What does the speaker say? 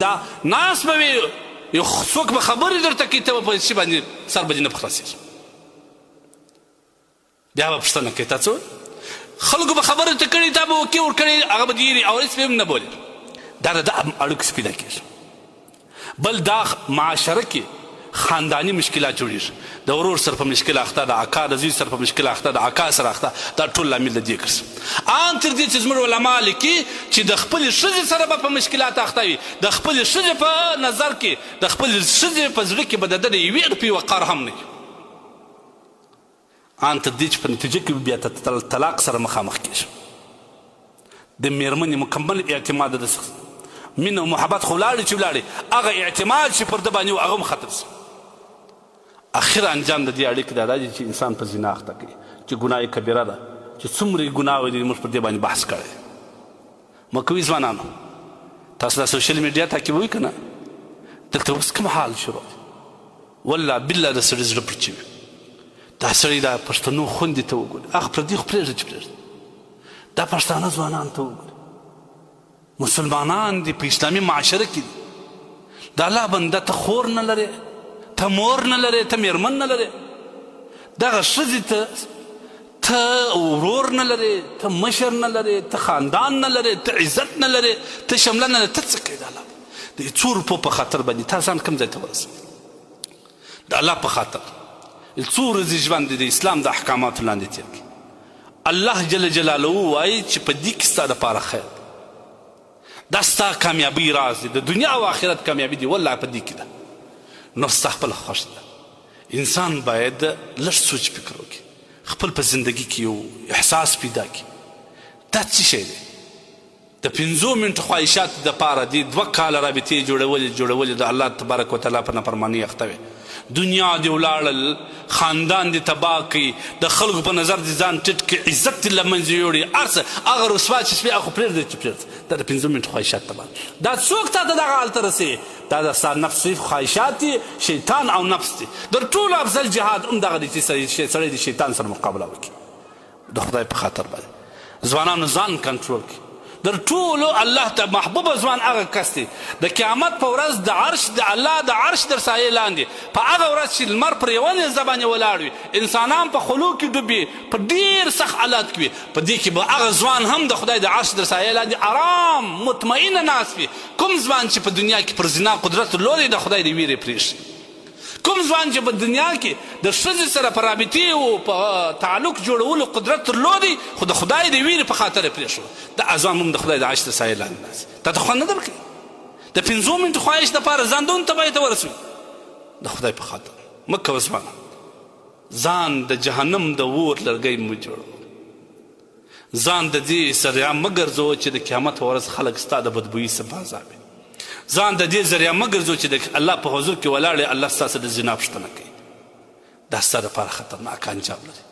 دا ناس به وي یو څوک به خبرې درته کوي ته به په شي باندې سر به دې نه په خلاصېږي بیا به پوښتنه کوي تا څه خلکو به خبرې ته کړي تا به وکې ورکړې هغه به دې یېري او هېڅ به هم نه بولي دا د اړیکو پیدا کېږي بل دا معاشره کې خاندانی مشکلات جوړېږي د ورور سره په مشکل اخته د اکا د زوی سره په مشکل اخته د اکا سره اخته دا ټول لامل د دې ګرځي ان تر دې چې زموږ علما لیکي چې د خپلې ښځې سره به په مشکلات اخته وي د خپلې ښځې په نظر کې د خپلې ښځې په زړه کې به د ده د یوې روپۍ وقار هم نه وي ان تر دې چې په نتیجه کې بیا طلاق سره مخامخ کېږي د مېرمنې مکمل اعتماد د مینه او محبت خو ولاړې چې ولاړې هغه اعتماد چې پر ده باندې و هغه هم ختم شي اخر انجام د دې اړیکې دا دی چې انسان په زنا اخته کوي چې ګناه کبیره ده چې څومره یې ګناه وي موږ پر دې باندې بحث کړی مکوي ځوانانو تاسو دا سوشل میډیا تعقیبوئ که نه دلته اوس کوم حال شروع والله بالله د سړي زړه پړچوي دا سړی دا پښتنو خوندې ته وګوري هغه پردي خو پرېږده چې پرېږده دا پښتانه ځوانان ته وګوري مسلمانان دي په اسلامي معاشره کې دي د الله بنده ته خور نه لرې ته مور نه لرې ته مېرمن نه لرې دغه ښځې ته ورور نه لرې ته مشر نه لرې ته خاندان نه لرې ته عزت نه لرې ته شمله نه لرې ته څه کوې د الله د څو روپو په خاطر باندې تا ځان کوم ځای ته ورسوي د الله په خاطر څو ورځې ژوند د اسلام د احکاماتو لاندې تېر کړي الله جل جلاله وایي چې په دې کې ستا دپاره خیر دا ستا کامیابی راز دی د دنیا او آخرت کامیابی دی والله په دې کې ده نو ستا خپله خوښ ده انسان باید لږ سوچ فکر وکړي خپل په زندگی کې یو احساس پیدا کړي دا څه شی دی د 5 منټو خواهشاتو دپاره دې 2 کاله رابطې جوړولې د الله تبارک وتعالی په نافرمانۍ اخته وې دنیا دې ولاړل خاندان دې تباه کړي د خلکو په نظر دې ځان ټیټ کړي عزت دې له منځه یوړي هر څه هغه رسوا چې شوې هغه پرېږده چې پرېږده دا د 5 منټو خواهشات تباه دا څوک تا ته دغه حال ته رسوي دا د ستا نفسي خواهشات دي شیطان او نفس دي در ټولو افضل جهاد هم دغه دی چې سړی د شیطان سره مقابله وکړي د خدای په خاطر باندې ځوانانو ځان کنټرول کړي در ټولو الله ته محبوبه ځوان هغه کس دی د قیامت په ورځ د عرش د الله د عرش در سایې لاندې په هغه ورځ چې لمر پر یوه نیزه باندې ولاړ وي انسانان په خلو کې ډوبي په ډېر سخت حالات کې وي په دې کې به هغه ځوان هم د خدای د عرش در سایې لاندې ارام مطمئنه ناست وي کوم ځوان چې په دنیا کې پر زنا قدرت لري د خدای د ویرې پرېږدي کوم ځوان چې په دنیا کې د ښځې سره په رابطې او په تعلق جوړولو قدرت درلودی خو د خدای د ویرې په خاطر یې پرېښود دا ځوان هم د خدای د عرش تر سایې لاندې ناست تا ته خوند نه درکوي د 5 منټو خواهش دپاره ځان دون تباهۍ ته ورسوي د خدای په خاطر مه کوه ځوانه ځان د جهنم د اور لرګی مه جوړوه ځان د دې ذریعه مه ګرځوه چې د قیامت په ورځ خلک ستا د بدبویي څخه عذابوي ځان د دې ذریعه مه ګرځو چې د الله په حضور کې ولاړې الله ستاسو د زنا پوښتنه کوي دا ستا دپاره خطرناک انجام لري